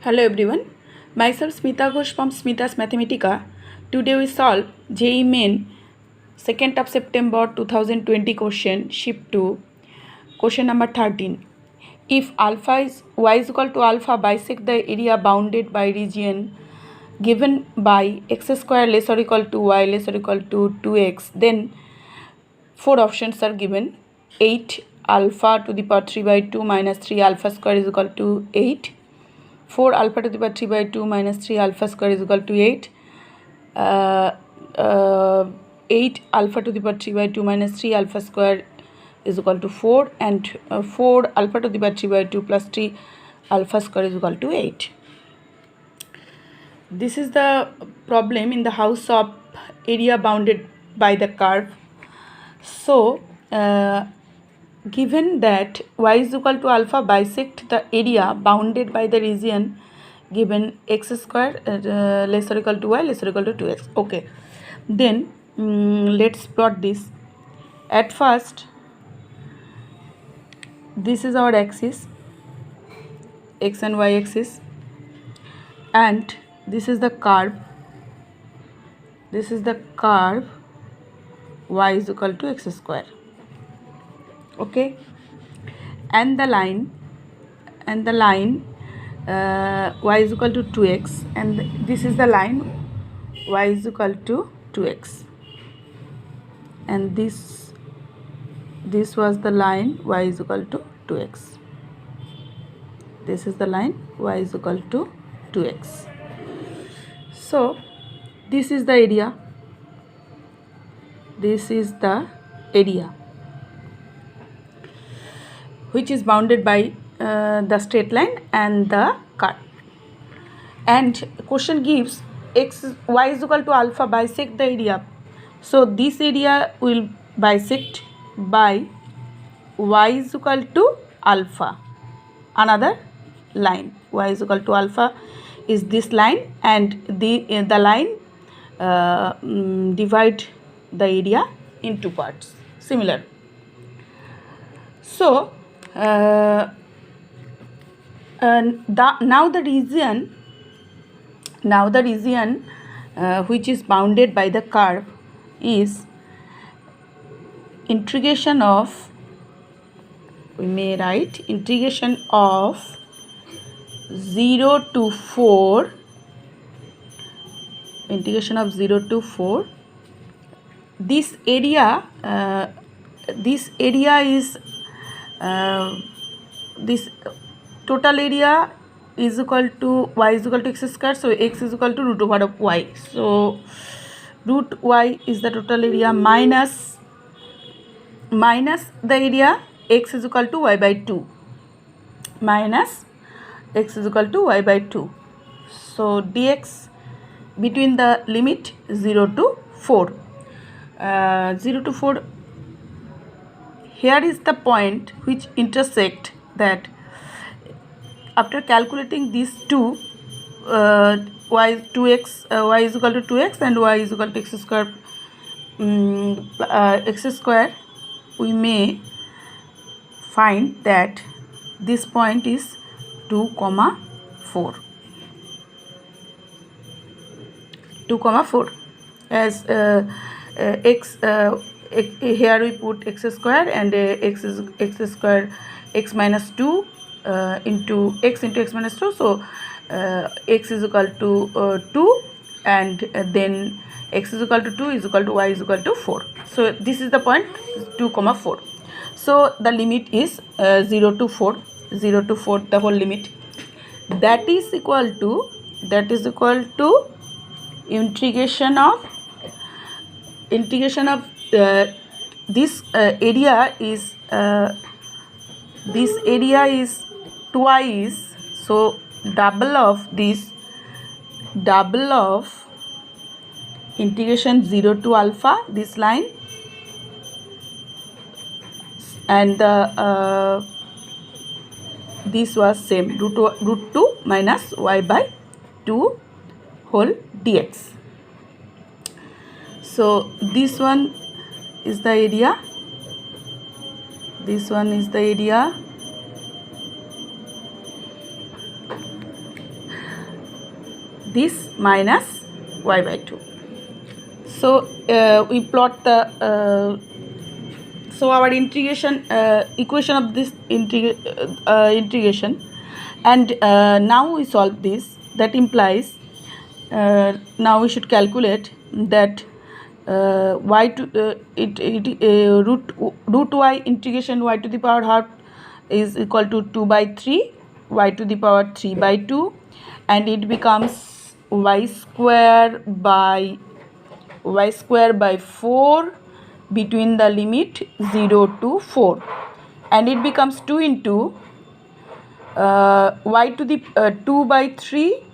Hello everyone, myself Smita Ghosh from Smita's Mathematica. Today we solve JEE Main 2nd of September 2020 question shift 2, question number 13. If alpha is y is equal to alpha, bisect the area bounded by region given by x square less or equal to y less or equal to 2x, then four options are given. 8 alpha to the power 3 by 2 minus 3 alpha square is equal to 8. 4 alpha to the power 3 by 2 minus 3 alpha square is equal to 8. 8 alpha to the power 3 by 2 minus 3 alpha square is equal to 4, and 4 alpha to the power 3 by 2 plus 3 alpha square is equal to 8. This is the problem in the house of area bounded by the curve. So given that y is equal to alpha, bisect the area bounded by the region given x square less or equal to y less or equal to 2x. Okay, then let's plot this. At first, this is our axis, x and y axis, and this is the curve. This is the curve y is equal to x square. Okay, and the line y is equal to 2x, and this is the line y is equal to 2x, and this was the line y is equal to 2x. This is the line y is equal to 2x. So this is the area. This is the area which is bounded by the straight line and the curve. And question gives y is equal to alpha, bisect the area. So this area will bisect by y is equal to alpha, another line. Y is equal to alpha is this line, and the line divide the area in two parts, similar. So now the region which is bounded by the curve is integration of, we may write integration of 0 to 4, integration of 0 to 4. This area is this total area is equal to y is equal to x square, so x is equal to root over of y. So root y is the total area minus the area x is equal to y by 2, minus x is equal to y by 2. So dx between the limit 0 to 4. 0 to 4, here is the point which intersect that. After calculating these two, y is equal to 2x and y is equal to x square, we may find that this point is 2, 4. 2, 4, as x here we put x square, and x square x minus 2 into x minus 2. So x is equal to 2, and then x is equal to 2 is equal to y is equal to 4. So this is the point 2, 4. So the limit is 0 to 4, the whole limit. That is equal to integration of this area is twice, so double of integration 0 to alpha, this line, and this was same, root 2 minus y by 2 whole dx. So this one is the area, this one is the area, this minus y by 2. So we plot the so our integration equation of this integration, and now we solve this. That implies now we should calculate that y to root y integration y to the power half is equal to 2 by 3 y to the power 3 by 2, and it becomes y square by 4 between the limit 0 to 4, and it becomes 2 into y to the 2 by 3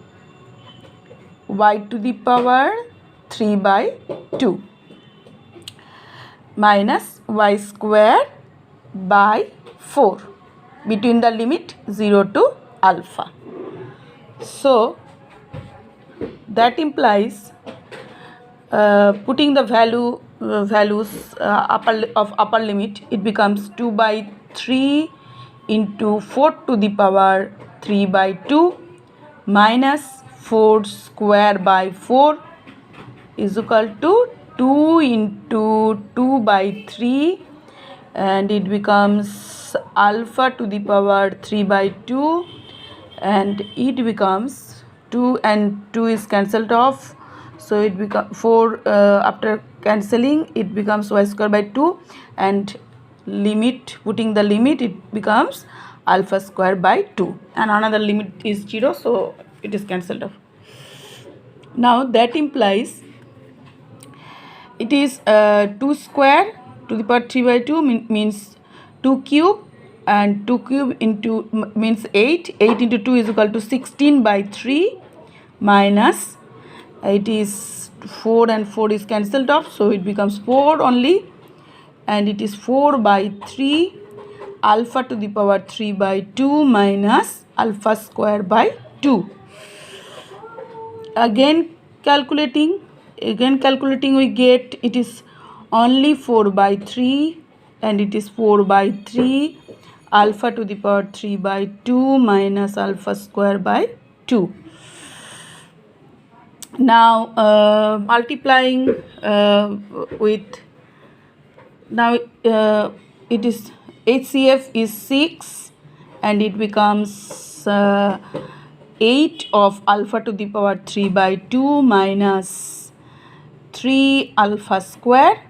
y to the power 3 by 2 minus y square by 4 between the limit 0 to alpha. So that implies putting the values upper limit, it becomes 2 by 3 into 4 to the power 3 by 2 minus 4 square by 4 is equal to 2 into 2 by 3, and it becomes alpha to the power 3 by 2, and it becomes 2 and 2 is cancelled off, so it becomes 4 after cancelling it becomes y square by 2, and limit, putting the limit, it becomes alpha square by 2, and another limit is 0, so it is cancelled off. Now that implies it is 2 square to the power 3 by 2 means 2 cube, and 2 cube into means 8 into 2 is equal to 16 by 3 minus, it is 4 and 4 is cancelled off, so it becomes 4 only, and it is 4 by 3 alpha to the power 3 by 2 minus alpha square by 2. Again calculating we get it is only 4 by 3, and it is 4 by 3 alpha to the power 3 by 2 minus alpha square by 2. Now multiplying with, now it is HCF is 6, and it becomes 8 of alpha to the power 3 by 2 minus 3 alpha square,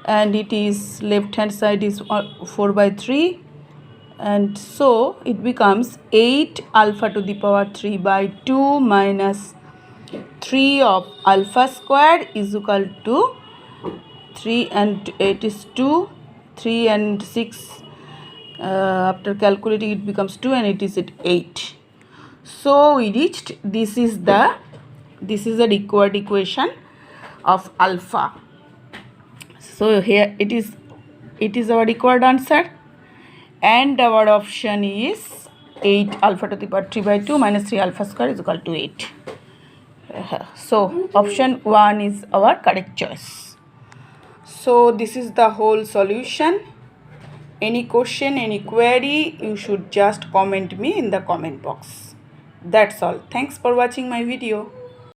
and it is left hand side is 4 by 3, and so it becomes 8 alpha to the power 3 by 2 minus 3 of alpha square is equal to 3, and it is 2, 3 and 6 after calculating it becomes 2, and it is at 8. So we reached, this is the required equation of alpha. So here it is our required answer, and our option is 8 alpha to the power 3 by 2 minus 3 alpha square is equal to 8. So option 1 is our correct choice. So this is the whole solution. Any question, any query, you should just comment me in the comment box. That's all. Thanks for watching my video.